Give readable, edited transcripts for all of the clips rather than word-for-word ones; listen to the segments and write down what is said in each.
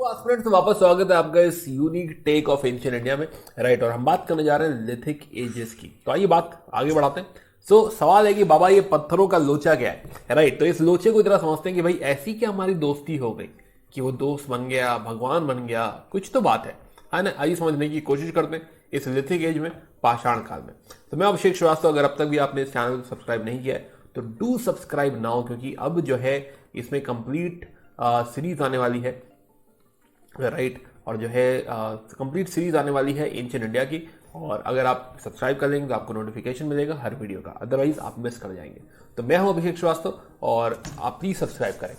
Students, वापस स्वागत है आपका इस unique take of ancient India में। राइट, और हम बात करने जा रहे हैं लिथिक एजेस की। तो आइए बात आगे बढ़ाते हैं। सवाल है कि बाबा ये पत्थरों का लोचा क्या है। राइट, तो इस लोचे को इतना समझते हैं कि भाई ऐसी क्या हमारी दोस्ती हो गई कि वो दोस्त बन गया, भगवान बन गया, कुछ तो बात है ना। आइए समझने की कोशिश करते हैं इस लिथिक एज में, पाषाण काल में। तो मैं अभिषेक श्रीवास्तव, अगर अब तक भी आपने इस चैनल को सब्सक्राइब नहीं किया है तो डू सब्सक्राइब नाउ, क्योंकि अब जो है इसमें कंप्लीट सीरीज आने वाली है। राइट, और जो है कंप्लीट सीरीज आने वाली है एंशिएंट इंडिया की। और अगर आप सब्सक्राइब कर लेंगे तो आपको नोटिफिकेशन मिलेगा हर वीडियो का, अदरवाइज आप मिस कर जाएंगे। तो मैं हूं अभिषेक श्रीवास्तव और आप प्लीज सब्सक्राइब करें।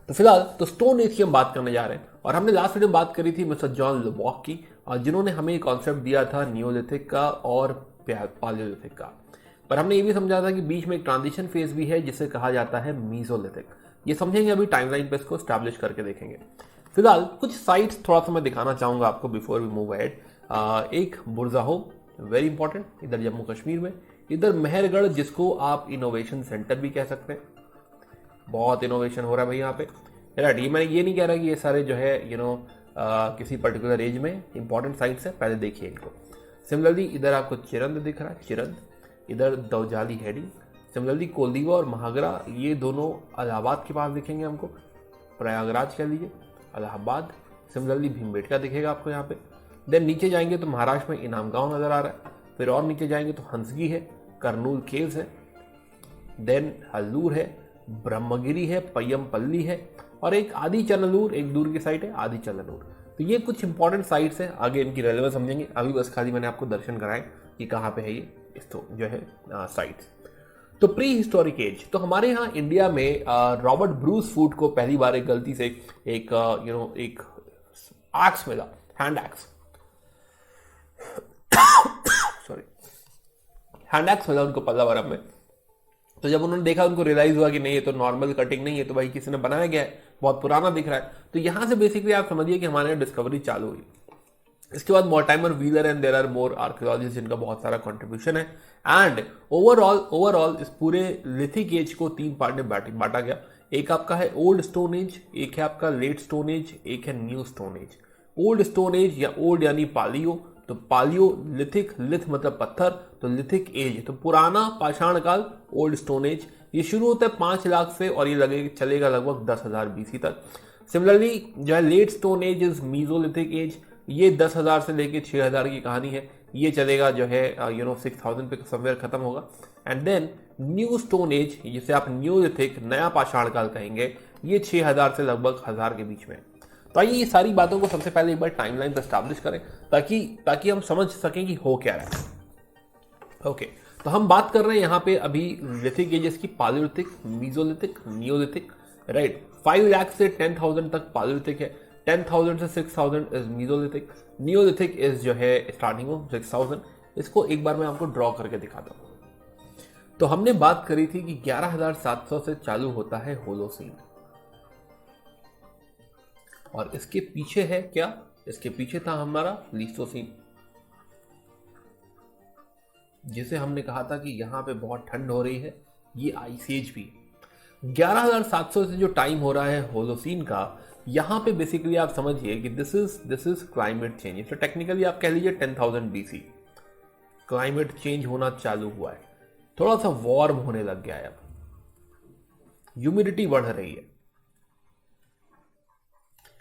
तो फिलहाल तो स्टोन एज की हम बात करने जा रहे हैं, और हमने लास्ट वीडियो में बात करी थी मिस्टर जॉन लुबॉक की, जिन्होंने हमें कॉन्सेप्ट दिया था नियोलिथिक का और पालियोलिथिक का। पर हमने ये भी समझा था कि बीच में एक ट्रांजिशन फेज भी है जिसे कहा जाता है मीजोलिथिक। ये समझेंगे अभी टाइमलाइन पे, इसको स्टैब्लिश करके देखेंगे। फिलहाल कुछ साइट्स थोड़ा सा मैं दिखाना चाहूंगा आपको बिफोर वी मूव अहेड। एक बुरजाहो, वेरी इंपॉर्टेंट, इधर जम्मू कश्मीर में। इधर मेहरगढ़, जिसको आप इनोवेशन सेंटर भी कह सकते हैं। बहुत इनोवेशन हो रहा है भाई यहाँ पे। राइट, ये मैं ये नहीं कह रहा कि ये सारे जो है किसी पर्टिकुलर एज में इंपॉर्टेंट साइट्स है, पहले देखिए इनको। सिमिलरली इधर आपको चिरंद दिख रहा है, चिरंद। इधर दौजाली हेडी। सिमिलरली कोलीवा और महागरा, ये दोनों इलाहाबाद के पास दिखेंगे हमको, प्रयागराज कह लीजिए, इलाहाबाद। सिमिलरली भीमबेटका दिखेगा आपको यहाँ पे। देन नीचे जाएंगे तो महाराष्ट्र में इनाम गांव नजर आ रहा है। फिर और नीचे जाएंगे तो हंसगी है, करनूल केव्स है, देन हल्लूर है, ब्रह्मगिरी है, पय्यमपल्ली है, और एक आदि चनलूर, एक दूर की साइट है आदि चनलूर। तो ये कुछ इंपॉर्टेंट साइट्स हैं, आगे इनकी रेलेवेंस समझेंगे। अभी बस खाली मैंने आपको दर्शन कराए कि कहाँ पे है ये तो जो है साइट्स। तो प्री हिस्टोरिक एज, तो हमारे यहाँ इंडिया में रॉबर्ट ब्रूस फूड को पहली बार एक गलती से एक एक एक्स मिला, hand axe, sorry, hand axe मिला उनको पल्लावरम में। तो जब उन्होंने देखा, उनको रियलाइज हुआ कि नहीं ये तो नॉर्मल कटिंग नहीं है, तो भाई किसी ने बनाया गया है, बहुत पुराना दिख रहा है। तो यहां से बेसिकली आप समझिए कि हमारे यहाँ डिस्कवरी चालू हुई। इसके बाद Mortimer Wheeler and there are more archaeologist जिनका बहुत सारा कंट्रीब्यूशन है। एंड ओवरऑल इस पूरे लिथिक एज को 3 पार्ट में बांटा गया। एक आपका है ओल्ड स्टोन एज, एक है आपका लेट स्टोन एज, एक है new stone as. Old stone age या ओल्ड यानी पालियो, तो पालियो लिथिक, लिथ मतलब पत्थर, तो लिथिक एज तो पुराना पाषाण काल, ओल्ड स्टोन एज। ये शुरू होता है 5 लाख से और ये चलेगा लगभग 10,000 बीसी तक। सिमिलरली जो है late stone age is mesolithic age, ये 10,000 से लेके 6,000 की कहानी है। ये चलेगा जो है 6,000 पे समवेयर खत्म होगा। And then new stone age, जिसे आप न्यूलिथिक, नया पाषाण काल कहेंगे, ये 6,000 से लगभग 1,000 के बीच में। तो आइए ये सारी बातों को सबसे पहले एक बार टाइमलाइन पर एस्टैब्लिश करें ताकि हम समझ सकें कि हो क्या रहा है। ओके, तो हम बात कर रहे हैं यहाँ पे अभी लिथिक एजेस की, palaeolithic, mesolithic, Neolithic. Right, 5 lakh से 10,000 तक पालियोलिथिक है, 10,000 से 6,000 इज मीजोलिथिक, नियोलिथिक इज जो है स्टार्टिंग ऑफ 6,000। इसको एक बार मैं आपको ड्रॉ करके दिखाता हूँ। तो हमने बात करी थी कि 11,700 से चालू होता है होलोसीन, और इसके पीछे है क्या? इसके पीछे था हमारा लिस्टोसीन, जिसे हमने कहा था कि यहां पे बहुत ठंड हो रही है, ये आइस एज भी। 11,700 से जो टाइम हो रहा है होलोसीन का, यहां पे बेसिकली आप समझिए कि दिस इज क्लाइमेट चेंज। तो टेक्निकली आप कह लीजिए 10,000 बीसी क्लाइमेट चेंज होना चालू हुआ है, थोड़ा सा वार्म होने लग गया है, अब ह्यूमिडिटी बढ़ रही है।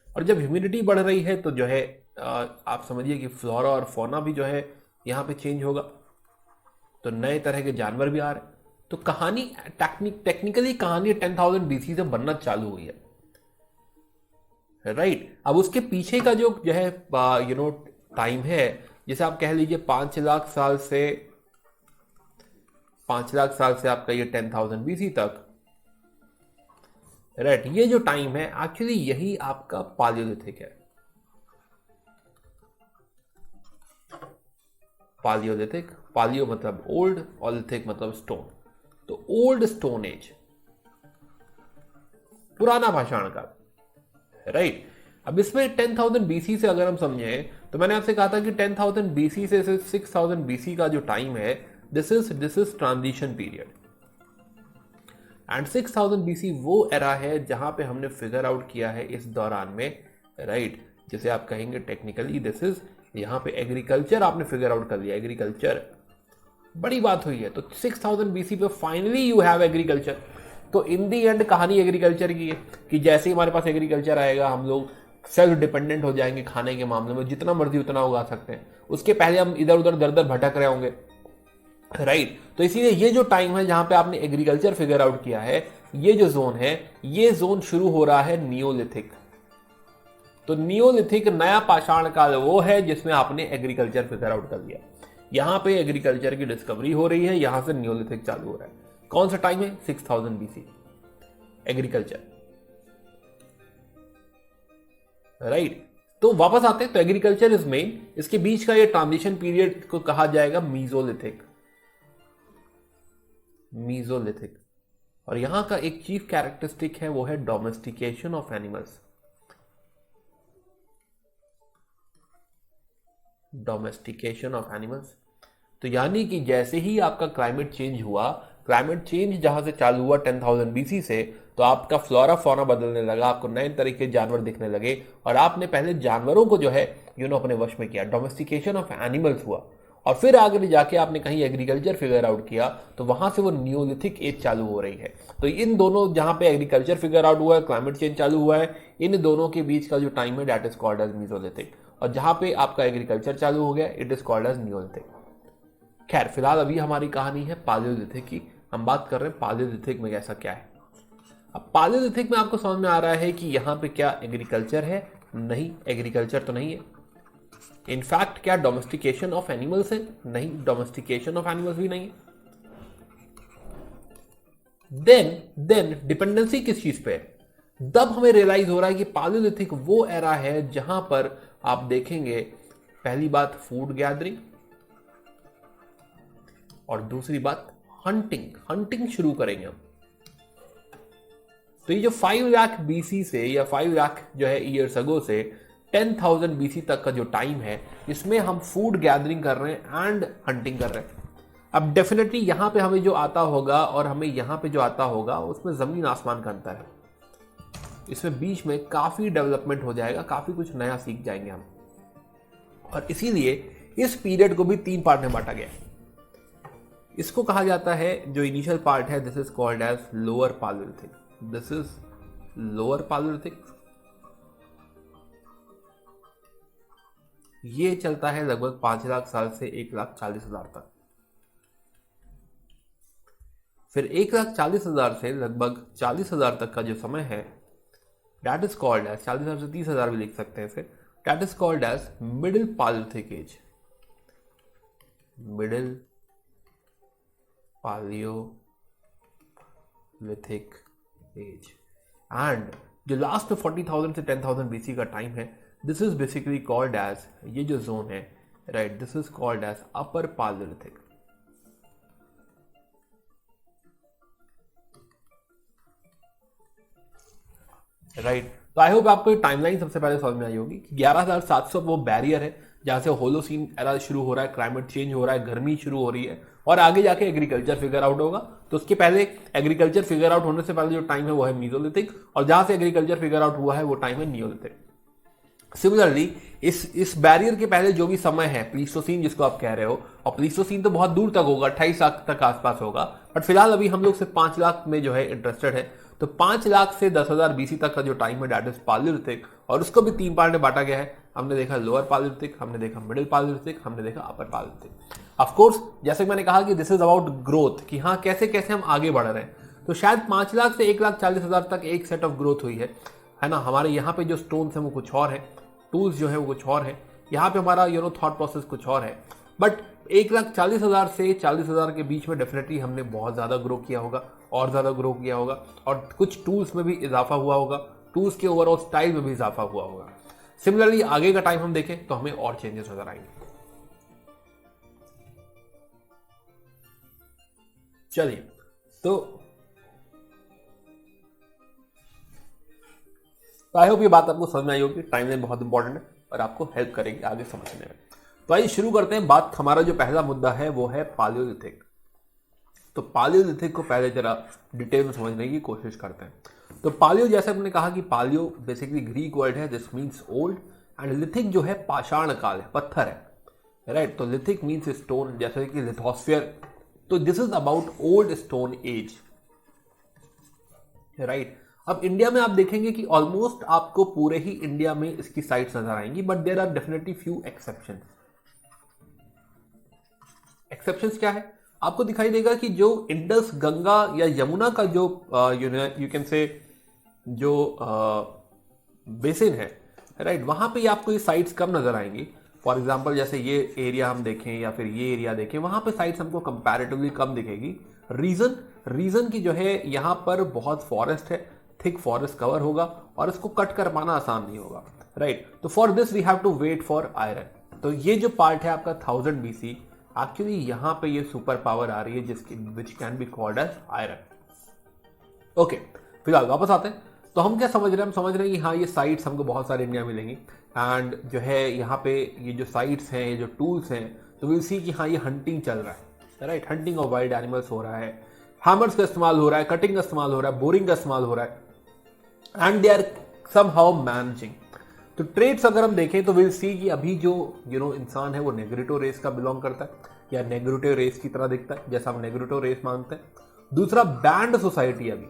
और जब ह्यूमिडिटी बढ़ रही है तो जो है आप समझिए कि फ्लोरा और फौना भी जो है यहाँ पे चेंज होगा, तो नए तरह के जानवर भी आ रहे हैं। तो कहानी टेक्निकली कहानी 10,000 बीसी से बनना चालू हुई है। राइट, अब उसके पीछे का जो है टाइम है, जिसे आप कह लीजिए 5 लाख साल से आपका ये 10,000 बीसी तक। राइट, ये जो टाइम है एक्चुअली यही आपका पालियोलिथिक है। पालियोलिथिक, पालियो मतलब ओल्ड और लिथिक मतलब स्टोन, तो ओल्ड स्टोन एज, पुराना पाषाण काल। राइट, अब इसमें 10,000 बीसी से अगर हम समझें, तो मैंने आपसे कहा था कि 10,000 बीसी से 6,000 बीसी का जो टाइम है, this is transition period. And 6000 BC वो एरा है जहां पे हमने फिगर आउट किया है इस दौरान में, राइट, जिसे आप कहेंगे टेक्निकली दिस इज, यहाँ पे एग्रीकल्चर आपने फिगर आउट कर लिया, एग्रीकल्चर बड़ी बात हुई है। तो 6000 बीसी पे फाइनली यू हैव एग्रीकल्चर। तो इन दी एंड कहानी एग्रीकल्चर की है कि जैसे ही हमारे पास एग्रीकल्चर आएगा हम लोग सेल्फ डिपेंडेंट हो जाएंगे खाने के मामले में, जितना मर्जी उतना उगा सकते हैं। उसके पहले हम इधर उधर दर दर भटक रहे होंगे, राइट। तो इसीलिए ये जो टाइम है जहां पे आपने एग्रीकल्चर फिगर आउट किया है, ये जो जोन है, ये जोन शुरू हो रहा है नियोलिथिक। तो नियोलिथिक नया पाषाण काल वो है जिसमें आपने एग्रीकल्चर फिगर आउट कर लिया। यहां पे एग्रीकल्चर की डिस्कवरी हो रही है, यहां से नियोलिथिक चालू हो रहा है। कौन सा टाइम है? 6000 बीसी, एग्रीकल्चर, राइट। तो वापस आते हैं, तो एग्रीकल्चर इज मेन, इसके बीच का ये ट्रांजिशन पीरियड को कहा जाएगा मीजोलिथिक, मीजोलिथिक। और यहां का एक चीफ कैरेक्टरिस्टिक है वो है domestication of animals, domestication of animals. तो यानी कि जैसे ही आपका क्लाइमेट चेंज हुआ, क्लाइमेट चेंज जहां से चालू हुआ 10,000 बीसी से, तो आपका फ्लोरा फौना बदलने लगा, आपको नए तरीके के जानवर दिखने लगे और आपने पहले जानवरों को जो है अपने वश में किया, डोमेस्टिकेशन ऑफ एनिमल्स हुआ। और फिर आगे जाके आपने कहीं एग्रीकल्चर फिगर आउट किया, तो वहां से वो नियोलिथिक एज चालू हो रही है। तो इन दोनों, जहां पे एग्रीकल्चर फिगर आउट हुआ है, क्लाइमेट चेंज चालू हुआ है, इन दोनों के बीच का जो टाइम है that is called as mesolithic. और जहां पे आपका एग्रीकल्चर चालू हो गया, it is called as neolithic. खैर फिलहाल अभी हमारी कहानी है पालियोलिथिक की, हम बात कर रहे हैं पालियोलिथिक में ऐसा क्या है। अब पालियोलिथिक में आपको समझ में आ रहा है कि यहां पे क्या एग्रीकल्चर है? नहीं, एग्रीकल्चर तो नहीं है। इनफैक्ट क्या डोमेस्टिकेशन ऑफ एनिमल्स है? नहीं, डोमेस्टिकेशन ऑफ एनिमल्स भी नहीं है। देन डिपेंडेंसी किस चीज पे है? तब हमें रियलाइज हो रहा है कि पालियोलिथिक वो एरा है जहां पर आप देखेंगे पहली बात फूड गैदरिंग, और दूसरी बात हंटिंग शुरू करेंगे हम। तो ये जो 5 लाख बीसी से या 5 लाख जो है ईयर्स अगो से 10,000 बीसी तक का जो टाइम है, इसमें हम फूड गैदरिंग कर रहे हैं एंड हंटिंग कर रहे हैं। अब डेफिनेटली यहां पे हमें जो आता होगा और हमें यहां पे जो आता होगा उसमें जमीन आसमान का अंतर है। इसमें बीच में काफी डेवलपमेंट हो जाएगा, काफी कुछ नया सीख जाएंगे हम। और इसीलिए इस पीरियड को भी 3 पार्ट में बांटा गया है। इसको कहा जाता है, जो इनिशियल पार्ट है, this is called as lower palaeolithic, this is lower palaeolithic. ये चलता है लगभग 5 लाख साल से 1,40,000 तक। फिर 1,40,000 से लगभग 40,000 तक का जो समय है, दैट इज कॉल्ड एज, 40,000 से 30,000 भी लिख सकते हैं इसे, that is called as middle palaeolithic age, middle palaeolithic age. And जो लास्ट में 40,000 से 10,000 बीसी का टाइम है, this is basically called as, ये जो जोन है, right, this is called as upper palaeolithic, right. तो आई होप आपको टाइमलाइन सबसे पहले समझ में आई होगी कि 11,700 वो बैरियर है जहां से होलोसीन एरा शुरू हो रहा है, क्लाइमेट चेंज हो रहा है, गर्मी शुरू हो रही है, और आगे जाके एग्रीकल्चर फिगर आउट होगा। तो उसके पहले, एग्रीकल्चर फिगर आउट होने से पहले जो टाइम है वो है मीजोलिथिक, और जहां से एग्रीकल्चर फिगर आउट हुआ है वो टाइम है नियोलिथिक। सिमिलरली इस बैरियर के पहले जो भी समय है, प्लीस्टोसीन जिसको आप कह रहे हो, और प्लीस्टोसीन तो बहुत दूर तक होगा, 28 लाख तक आसपास होगा, बट फिलहाल अभी हम लोग सिर्फ 5 लाख में जो है इंटरेस्टेड है। तो 5 लाख से 10,000 बीसी तक का जो टाइम है दैट इज पालियोलिथिक, और उसको भी 3 पार्ट में बांटा गया है। हमने देखा लोअर पालियोलिथिक, हमने देखा मिडिल पालियोलिथिक, हमने देखा अपर पालियोलिथिक। ऑफ कोर्स जैसे मैंने कहा कि दिस इज अबाउट ग्रोथ, कि हाँ कैसे कैसे हम आगे बढ़ रहे हैं। तो शायद 5 लाख से 1,40,000 तक एक सेट ऑफ ग्रोथ हुई है ना। हमारे यहाँ पे जो स्टोन्स है वो कुछ और है, टूल्स जो है वो कुछ और है, यहाँ पे हमारा थॉट प्रोसेस कुछ और है। बट 1,40,000 से 40,000 के बीच में डेफिनेटली हमने बहुत ज़्यादा ग्रो किया होगा, और ज़्यादा ग्रो किया होगा, और कुछ टूल्स में भी इजाफा हुआ होगा, टूल्स के ओवरऑल स्टाइल में भी इजाफा हुआ होगा। सिमिलरली आगे का टाइम हम देखें तो हमें और चेंजेस नजर आएंगे। चलिए, तो आई होप ये बात आपको समझ में आई होगी। टाइमलाइन बहुत इंपॉर्टेंट है और आपको हेल्प करेगी आगे समझने में। तो आइए शुरू करते हैं बात। हमारा जो पहला मुद्दा है वो है पालियोलिथिक। तो पालियोलिथिक को पहले जरा डिटेल में समझने की कोशिश करते हैं। तो पालियो, जैसे हमने कहा कि पालियो बेसिकली ग्रीक वर्ड है, this means old, and lithic जो है पाषाण काल है, पत्थर है, राइट। तो लिथिक मीन्स स्टोन, जैसे कि लिथोस्फीयर, तो this is about old stone age, right. अब इंडिया में आप देखेंगे कि ऑलमोस्ट आपको पूरे ही इंडिया में इसकी साइट्स नजर आएंगी, but there are definitely few exceptions. Exceptions क्या है? आपको दिखाई देगा कि जो इंडस, गंगा या यमुना का जो यू कैन से जो बेसिन है, राइट, वहां पे आपको ये साइट्स कम नजर आएंगी। फॉर एग्जांपल जैसे ये एरिया हम देखें या फिर ये एरिया देखें, वहां पे साइट्स हमको कंपैरेटिवली कम दिखेगी। रीजन की जो है यहाँ पर बहुत फॉरेस्ट है, थिक फॉरेस्ट कवर होगा और इसको कट कर पाना आसान नहीं होगा, राइट। तो for this we have to wait for iron. तो ये जो पार्ट है आपका 1000 BC, एक्चुअली यहां पे ये सुपर पावर आ रही है जिसकी which can be called as iron. Okay, फिलहाल वापस आते हैं। तो हम क्या समझ रहे हैं? हम समझ रहे हैं कि हाँ, ये साइट्स हमको बहुत सारे इंडिया में मिलेंगी एंड जो है यहाँ पे ये जो साइट्स हैं, ये जो टूल्स हैं, तो विल सी कि हाँ, ये हंटिंग चल रहा है, right. Hunting of wild animals हो रहा है, हैमर्स का इस्तेमाल हो रहा है, कटिंग का इस्तेमाल हो रहा है, बोरिंग का इस्तेमाल हो रहा है and they are somehow managing. तो ट्रेड्स अगर हम देखें तो विल सी कि अभी जो इंसान है वो नेग्रिटो रेस का बिलोंग करता है या नेग्रिटो रेस की तरह दिखता है, जैसा हम नेग्रिटो रेस मानते हैं। दूसरा बैंड सोसाइटी। अभी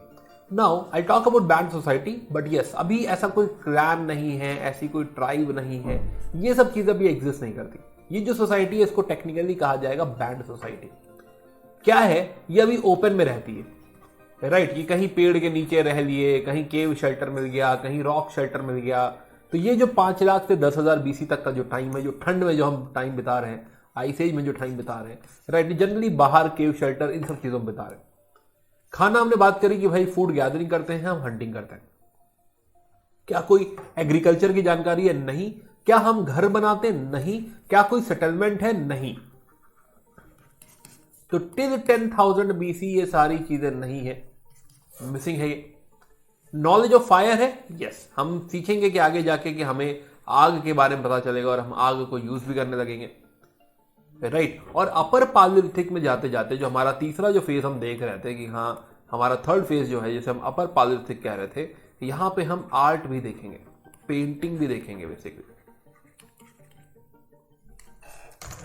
now I talk about band society, but yes, अभी ऐसा कोई क्लैन नहीं है, ऐसी कोई ट्राइब नहीं है, ये सब चीजें अभी एग्जिस्ट नहीं करती। ये जो सोसाइटी है इसको टेक्निकली कहा जाएगा बैंड सोसाइटी। क्या है? ये अभी ओपन में रहती है, राइट। ये कहीं पेड़ के नीचे रह लिए, कहीं केव शेल्टर मिल गया, कहीं रॉक शेल्टर मिल गया। तो ये जो 5 लाख से 10,000 BC तक का जो टाइम है, जो ठंड में जो हम टाइम बिता रहे हैं, आइस एज में जो टाइम बिता रहे हैं, राइट, जनरली बाहर केव शेल्टर इन सब चीजों में बिता रहे हैं। खाना हमने बात करी कि भाई फूड गैदरिंग करते हैं, हम हंटिंग करते हैं। क्या कोई एग्रीकल्चर की जानकारी है? नहीं। क्या हम घर बनाते हैं? नहीं। क्या कोई सेटलमेंट है? नहीं। तो टिल 10,000 BC ये सारी चीजें नहीं है, मिसिंग है। ये नॉलेज ऑफ फायर है, यस। हम सीखेंगे कि आगे जाके कि हमें आग के बारे में पता चलेगा और हम आग को यूज भी करने लगेंगे, राइट। और अपर पालियोलिथिक में जाते जाते जो हमारा तीसरा जो फेज हम देख रहे थे कि हाँ, हमारा थर्ड फेज जो है, जिसे हम अपर पालियोलिथिक कह रहे थे, यहां पे हम आर्ट भी देखेंगे, पेंटिंग भी देखेंगे बेसिकली,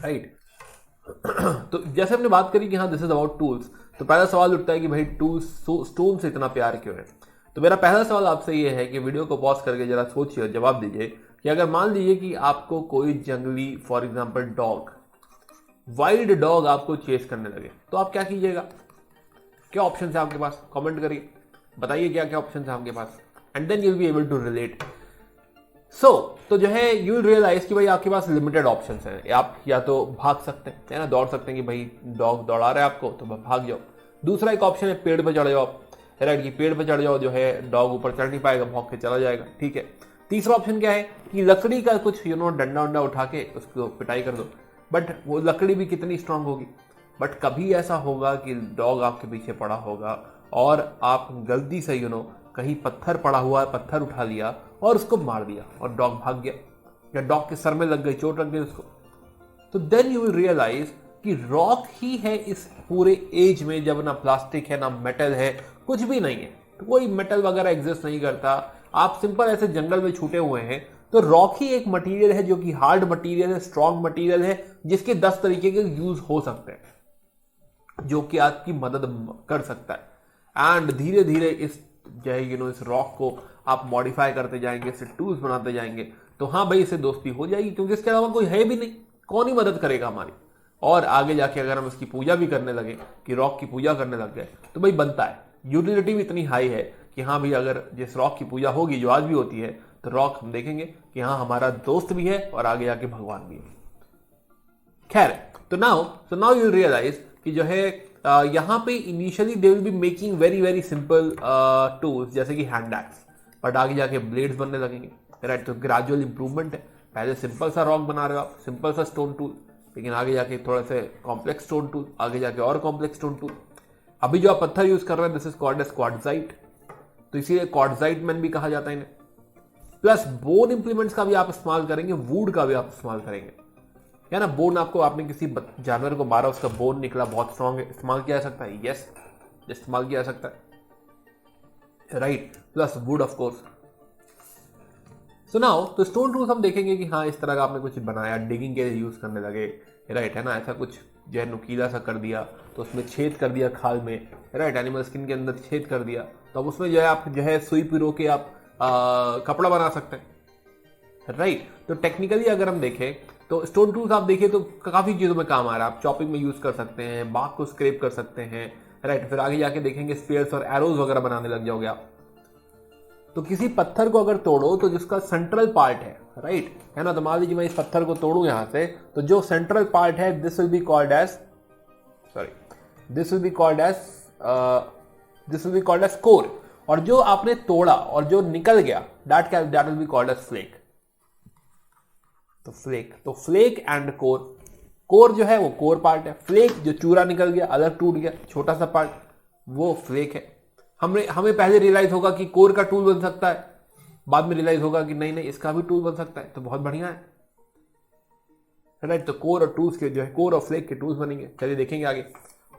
राइट। तो जैसे हमने बात करी कि हाँ, दिस इज अबाउट टूल्स, तो पहला सवाल उठता है कि भाई टूल्स स्टोन से इतना प्यार क्यों है? तो मेरा पहला सवाल आपसे ये है कि वीडियो को पॉज करके जरा सोचिए और जवाब दीजिए कि अगर मान लीजिए कि आपको कोई जंगली, for example dog, wild dog आपको चेस करने लगे, तो आप क्या कीजिएगा? क्या ऑप्शन है आपके पास? कमेंट करिए, बताइए क्या क्या ऑप्शन है आपके पास, and then you will be able to relate. तो जो है यू विल रियलाइज कि भाई आपके पास लिमिटेड ऑप्शन है। आप या तो भाग सकते हैं, है ना, दौड़ सकते हैं कि भाई डॉग दौड़ा रहा है आपको तो भाग जाओ। दूसरा एक ऑप्शन है पेड़ पर चढ़ जाओ आप, राइट, कि पेड़ पर चढ़ जाओ, जो है डॉग ऊपर चढ़ नहीं पाएगा, भाग के चला जाएगा, ठीक है। तीसरा ऑप्शन क्या है कि लकड़ी का कुछ डंडा वंडा उठा के उसको पिटाई कर दो, बट वो लकड़ी भी कितनी स्ट्रांग होगी। बट कभी ऐसा होगा कि डॉग आपके पीछे पड़ा होगा और आप गलती से कहीं पत्थर पड़ा हुआ है, पत्थर उठा लिया और उसको मार दिया और डॉग भाग गया, या डॉग के सर में लग गई, चोट लग गई उसको। तो देन यू विल रियलाइज कि रॉक ही है इस पूरे एज में, जब ना प्लास्टिक है, ना मेटल है, कुछ भी नहीं है। तो कोई मेटल वगैरह एग्जिस्ट नहीं करता। आप सिंपल ऐसे जंगल में छूटे हुए हैं, तो रॉक ही एक मटेरियल है जो कि हार्ड मटेरियल है, स्ट्रॉन्ग मटेरियल है, जिसके 10 तरीके के यूज हो सकते हैं, जो कि आपकी मदद कर सकता है। एंड धीरे धीरे इस जो है इस रॉक को आप मॉडिफाई करते जाएंगे, इससे टूल्स बनाते जाएंगे, तो हाँ भाई, इससे दोस्ती हो जाएगी, क्योंकि इसके अलावा कोई है भी नहीं, कौन ही मदद करेगा हमारी। और आगे जाके अगर हम इसकी पूजा भी करने लगे, कि रॉक की पूजा करने लग गए, तो भाई बनता है। यूटिलिटी भी इतनी हाई है कि हाँ भाई, अगर जिस रॉक की पूजा होगी, जो आज भी होती है, तो रॉक हम देखेंगे कि हाँ, हमारा दोस्त भी है और आगे जाके भगवान भी है। खैर, तो नाउ यू रियलाइज कि जो है यहाँ पे initially they will be making very very simple tools, जैसे कि हैंड एक्स, बट आगे जाके ब्लेड्स बनने लगेंगे, राइट। तो ग्रेजुअल इंप्रूवमेंट है। पहले सिंपल सा रॉक बना रहे हो आप, सिंपल सा स्टोन टूल, लेकिन आगे जाके थोड़ा से कॉम्प्लेक्स स्टोन टूल, आगे जाके और कॉम्प्लेक्स स्टोन टूल। अभी जो आप पत्थर यूज कर रहे हैं, this is called as quartzite, तो इसीलिए क्वार्टजाइट मैन भी कहा जाता है इन्हें। प्लस बोन इंप्लीमेंट्स का भी आप इस्तेमाल करेंगे, वुड का भी आप इस्तेमाल करेंगे, है ना। बोन आपने किसी जानवर को मारा, उसका बोन निकला, बहुत स्ट्रॉन्ग है, इस्तेमाल किया जा सकता है, यस, इस्तेमाल किया जा सकता है, right. Plus would of course. So now तो स्टोन टूल्स हम देखेंगे कि हाँ इस तरह का आपने कुछ बनाया, डिगिंग के लिए यूज करने लगे, राइट, है ना, ऐसा कुछ जो है नुकीला सा कर दिया तो उसमें छेद कर दिया खाल में, राइट, एनिमल स्किन के अंदर छेद कर दिया तो अब उसमें जो है आप जो है सुई पिरो के आप कपड़ा बना सकते हैं, राइट। तो टेक्निकली अगर हम देखें तो स्टोन टूल्स आप देखिए तो काफी चीजों में काम आ रहा है। आप चॉपिंग में यूज कर सकते हैं, बाग को स्क्रैप कर सकते हैं, राइट। फिर आगे जाके देखेंगे स्पेयर्स और एरोज वगैरह बनाने लग जाओगे आप। तो किसी पत्थर को अगर तोड़ो तो जिसका सेंट्रल पार्ट है, राइट, है ना, तो मान लीजिए मैं इस पत्थर को तोड़ू यहां से, तो जो सेंट्रल पार्ट है this will be called as core, और जो आपने तोड़ा और जो निकल गया that will be called as flake. तो फ्लेक एंड कोर जो है वो कोर पार्ट है, फ्लेक जो चूरा निकल गया, अलग टूट गया, छोटा सा पार्ट, वो फ्लेक है। हमें पहले रियलाइज होगा कि कोर का टूल बन सकता है, बाद में रियलाइज होगा कि नहीं इसका भी टूल बन सकता है, तो बहुत बढ़िया है, राइट। तो कोर और टूल्स के जो है कोर और फ्लेक के टूल्स बनेंगे। चलिए देखेंगे आगे।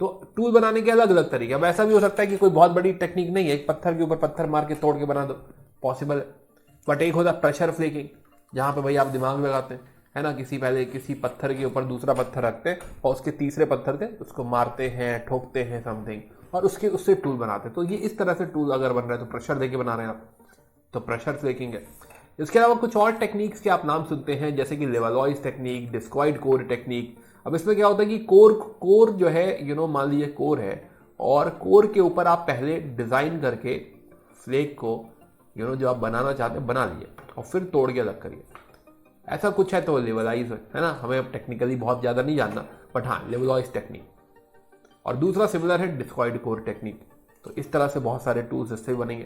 तो टूल बनाने के अलग अलग तरीके। अब ऐसा भी हो सकता है कि कोई बहुत बड़ी टेक्निक नहीं है, एक पत्थर के ऊपर पत्थर मार के तोड़ के बना दो, पॉसिबल है। बट एक होता है प्रेशर फ्लेकिंग, जहां पे भाई आप दिमाग लगाते हैं, है ना, किसी पत्थर के ऊपर दूसरा पत्थर रखते हैं और उसके तीसरे पत्थर से उसको मारते हैं, ठोकते हैं समथिंग, और उससे टूल बनाते हैं। तो ये इस तरह से टूल अगर बन रहा है तो प्रेशर देके बना रहे हैं आप, तो प्रेशर फ्लेकिंग है। इसके अलावा कुछ और टेक्निक्स के आप नाम सुनते हैं, जैसे कि लेवलॉइज टेक्निक, डिस्क्वाइड कोर टेक्निक। अब इसमें क्या होता है कि कोर जो है मान लीजिए कोर है, और कोर के ऊपर आप पहले डिजाइन करके फ्लेक को जो आप बनाना चाहते हैं बना लिए और फिर तोड़ के अलग करिए। ऐसा कुछ है तो लेवलाइज है ना। हमें अब टेक्निकली बहुत ज्यादा नहीं जानना, बट हाँ लेवलॉइज टेक्निक। और दूसरा सिमिलर है डिस्क्वाइड कोर टेक्निक। तो इस तरह से बहुत सारे टूल्स इससे बनेंगे।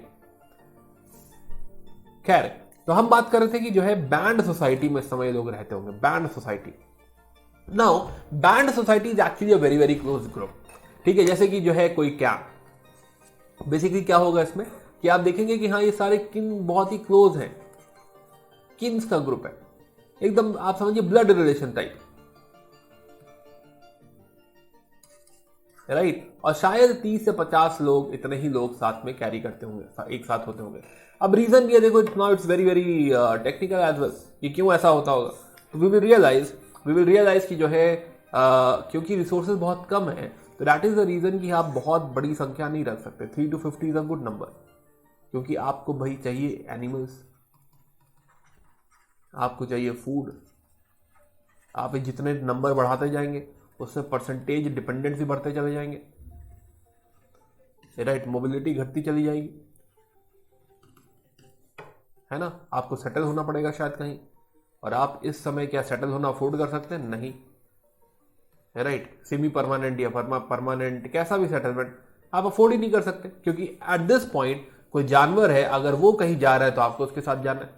खैर, तो हम बात कर रहे थे कि जो है बैंड सोसाइटी में इस समय लोग रहते होंगे, band society. Now band society is actually a very very close group, ठीक है। जैसे कि जो है कोई क्या बेसिकली क्या होगा इसमें कि आप देखेंगे कि हाँ ये सारे किन बहुत ही क्लोज हैं, किन्स का ग्रुप है, एकदम आप समझिए ब्लड रिलेशन टाइप, राइट। और शायद 30 से 50 लोग, इतने ही लोग साथ में कैरी करते होंगे, एक साथ होते होंगे। अब रीजन भी है, देखो it's very very technical as well कि क्यों ऐसा होता होगा। तो वी विल रियलाइज कि जो है क्योंकि रिसोर्सेज बहुत कम है, तो दैट इज द रीजन कि आप बहुत बड़ी संख्या नहीं रख सकते। 3 to 50 is a good number, क्योंकि आपको भाई चाहिए एनिमल्स, आपको चाहिए फूड। आप जितने नंबर बढ़ाते जाएंगे उससे परसेंटेज डिपेंडेंसी बढ़ते चले जाएंगे, राइट, मोबिलिटी घटती चली जाएगी, है ना। आपको सेटल होना पड़ेगा शायद कहीं, और आप इस समय क्या सेटल होना अफोर्ड कर सकते हैं? नहीं, राइट। सेमी परमानेंट या परमानेंट कैसा भी सेटलमेंट आप अफोर्ड ही नहीं कर सकते, क्योंकि एट दिस पॉइंट कोई जानवर है, अगर वो कहीं जा रहा है तो आपको उसके साथ जाना है।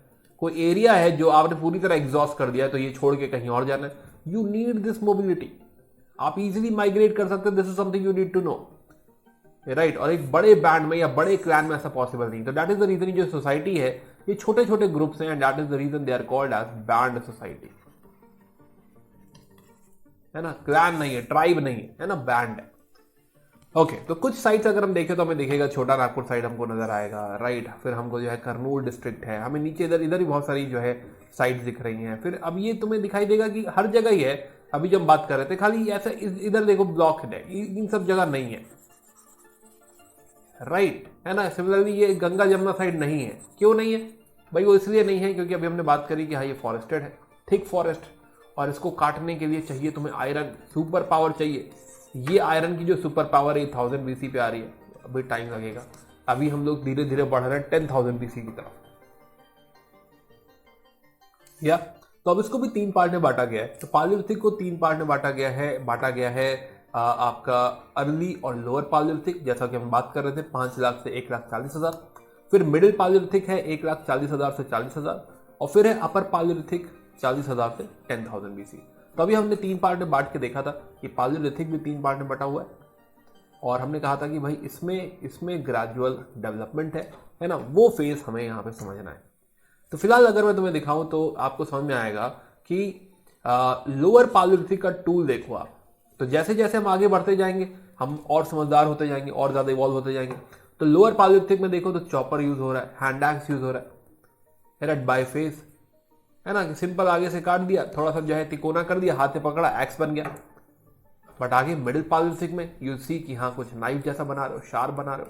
कोई एरिया है जो आपने पूरी तरह एग्जॉस्ट कर दिया है, तो ये छोड़ के कहीं और जाना है। You need this mobility. आप इजीली माइग्रेट कर सकते हैं, this is something you need to know, right. और एक बड़े बैंड में या बड़े क्लैन में ऐसा पॉसिबल नहीं। तो दैट इज द रीजन जो सोसाइटी है ये छोटे छोटे ग्रुप्स हैं, and that is the reason they are called as band society, है ना। क्लैन नहीं है, ट्राइब नहीं है ना, बैंड है। ओके, तो कुछ साइट्स अगर हम देखें तो हमें दिखेगा छोटा नागपुर साइड हमको नजर आएगा, राइट। फिर हमको जो है कर्नूल डिस्ट्रिक्ट है, हमें नीचे इधर भी बहुत सारी जो है साइट्स दिख रही हैं। फिर अब ये तुम्हें दिखाई देगा कि हर जगह ही है। अभी जब बात कर रहे थे खाली ऐसा इधर देखो ब्लॉक है, इन सब जगह नहीं है, राइट, है ना। सिमिलरली ये गंगा जमुना साइड नहीं है। क्यों नहीं है भाई? वो इसलिए नहीं है क्योंकि अभी हमने बात करी कि हाँ ये फॉरेस्टेड है, थिक फॉरेस्ट, और इसको काटने के लिए चाहिए तुम्हें आयरन, सुपर पावर चाहिए। ये आयरन की जो सुपर पावर है 1000 BC पे आ रही है, अभी टाइम लगेगा। अभी हम लोग धीरे धीरे बढ़ रहे हैं 10,000 BC की तरफ, या तो अब इसको भी 3 पार्ट में बांटा गया है। तो पालियोलिथिक को 3 पार्ट में बांटा गया है आपका अर्ली और लोअर पालियोलिथिक, जैसा कि हम बात कर रहे थे 5 लाख से 1,40,000। फिर मिडिल पालियोलिथिक है 1,40,000 से 40,000, और फिर है अपर पालियोलिथिक 40,000 से 10,000 BC। तो अभी हमने 3 पार्ट में बांट के देखा था कि पालियोलिथिक भी 3 पार्ट में बटा हुआ है, और हमने कहा था कि भाई इसमें ग्रेजुअल डेवलपमेंट है ना, वो फेज हमें यहाँ पे समझना है। तो फिलहाल अगर मैं तुम्हें दिखाऊं तो आपको समझ में आएगा कि लोअर पालियोलिथिक का टूल देखो आप। तो जैसे जैसे हम आगे बढ़ते जाएंगे हम और समझदार होते जाएंगे, और ज्यादा इवॉल्व होते जाएंगे। तो लोअर पालियोलिथिक में देखो तो चॉपर यूज हो रहा है, हैंड एक्स यूज हो रहा है, बायफेस, है ना, कि सिंपल आगे से काट दिया, थोड़ा सा जो है तिकोना कर दिया, हाथ से पकड़ा, एक्स बन गया। बट आगे मिडिल पालिथिक में यू सी कि हाँ कुछ नाइफ जैसा बना रहे हो, शार्प बना रहे हो,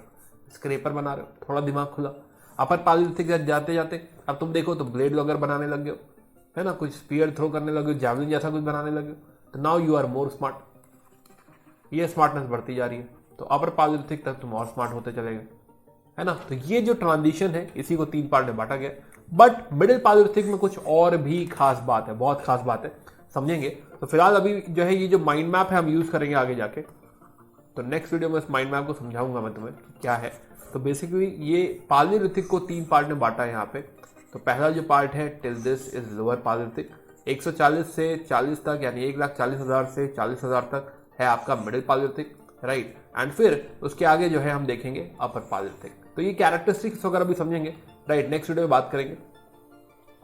स्क्रेपर बना रहे हो, थोड़ा दिमाग खुला। अपर पालिथिक जाते जाते अब तुम देखो तो ब्लेड वगैरह बनाने लग गए हो, है ना, कुछ स्पीयर थ्रो करने लगे हो, जैवलिन जैसा कुछ बनाने लगे हो, तो now you are more smart. ये स्मार्टनेस बढ़ती जा रही है, तो अपर पालिथिक तक तुम और स्मार्ट होते चले गए, है ना। तो ये जो ट्रांजिशन है इसी को 3 पार्ट में बांटा गया। बट मिडिल पालिथिक में कुछ और भी खास बात है, बहुत खास बात है, समझेंगे। तो फिलहाल अभी जो है ये जो माइंड मैप है हम यूज करेंगे आगे जाके, तो नेक्स्ट वीडियो में इस माइंड मैप को समझाऊंगा मैं तुम्हें कि क्या है। तो बेसिकली ये पालिथिक को 3 पार्ट में बांटा है यहाँ पे। तो पहला जो पार्ट है टिल दिस इज लोअर पालिथिक, 140 से 40 तक यानी 1,40,000 से 40,000 तक है आपका मिडिल पालिथिक, राइट। एंड फिर उसके आगे जो है हम देखेंगे अपर पालिथिक। तो ये कैरेक्टरिस्टिक्स वगैरह भी समझेंगे, राइट, नेक्स्ट वीडियो में बात करेंगे।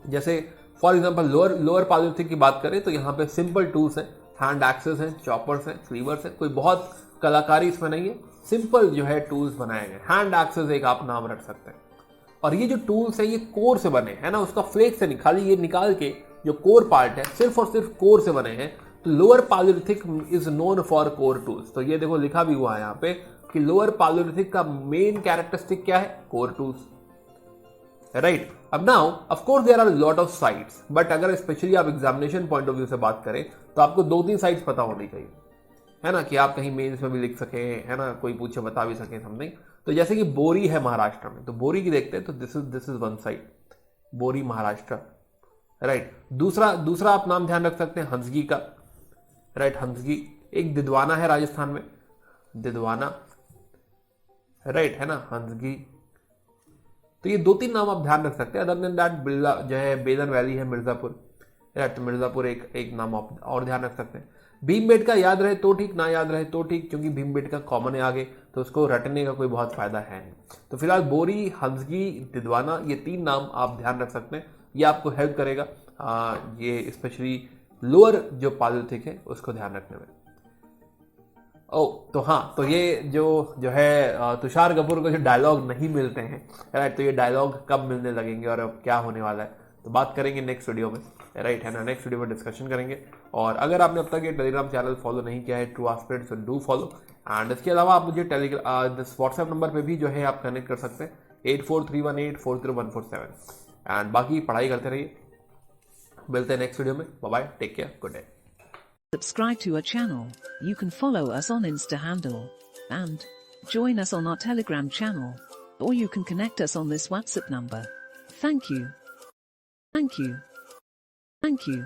जैसे फॉर एग्जांपल लोअर पालिथिक की बात करें तो यहाँ पे सिंपल टूल्स हैं, हैंड एक्सेस हैं, चॉपर्स हैं, क्लीवर्स हैं, कोई बहुत कलाकारी इसमें नहीं है, सिंपल जो है टूल्स बनाए गए। हैंड एक्सेस एक आप नाम रख सकते हैं। और ये जो टूल्स है ये कोर से बने हैं ना, उसका फ्लेक से निकाली, ये निकाल के जो कोर पार्ट है सिर्फ और सिर्फ कोर से बने हैं। तो lower palaeolithic is known for core tools. तो ये देखो लिखा भी हुआ है यहाँ पे कि लोअर पालिथिक का मेन कैरेक्टरिस्टिक क्या है, कोर टूल्स, राइट। अब now of course there are lot of sites, but अगर स्पेशली आप एग्जामिनेशन पॉइंट ऑफ व्यू से बात करें तो आपको 2-3 साइट्स पता होनी चाहिए, है ना, कि आप कहीं मेंस में भी लिख सके, है ना, कोई पूछे बता भी सके समथिंग। तो जैसे कि बोरी है महाराष्ट्र में, तो बोरी की देखते हैं, तो दिस इज वन साइड, बोरी महाराष्ट्र, राइट। दूसरा आप नाम ध्यान रख सकते हैं हंसगी का, राइट, हंसगी। एक दिदवाना है राजस्थान में, दिदवाना, राइट, है ना, हंसगी। तो ये 2-3 नाम आप ध्यान रख सकते हैं। अदर देन दैट बिरला जो है बेदन वैली है मिर्जापुर, राइट, तो मिर्जापुर एक नाम आप और ध्यान रख सकते हैं। भीमबेटका याद रहे तो ठीक, ना याद रहे तो ठीक, क्योंकि भीमबेटका कॉमन है आगे, तो उसको रटने का कोई बहुत फायदा है नहीं। तो फिलहाल बोरी, हंसगी, दिदवाना, ये 3 नाम आप ध्यान रख सकते हैं, ये आपको हेल्प करेगा ये स्पेशली लोअर जो पालिथिक है उसको ध्यान रखने में। तो हाँ, तो ये जो है तुषार कपूर को जो डायलॉग नहीं मिलते हैं, राइट, तो ये डायलॉग कब मिलने लगेंगे और अब क्या होने वाला है, तो बात करेंगे नेक्स्ट वीडियो में, राइट, है ना, नेक्स्ट वीडियो में डिस्कशन करेंगे। और अगर आपने अब तक ये टेलीग्राम चैनल फॉलो नहीं किया है ट्रू एस्पिरेंट्स, तो डू फॉलो। एंड इसके अलावा आप मुझे दिस व्हाट्सएप नंबर पे भी जो है आप कनेक्ट कर सकते हैं, 8431840147। एंड बाकी पढ़ाई करते रहिए, मिलते हैं नेक्स्ट वीडियो में, bye bye, take care, good day. Subscribe to our channel. You can follow us on Insta handle and join us on our Telegram channel, or you can connect us on this WhatsApp number. Thank you. Thank you. Thank you.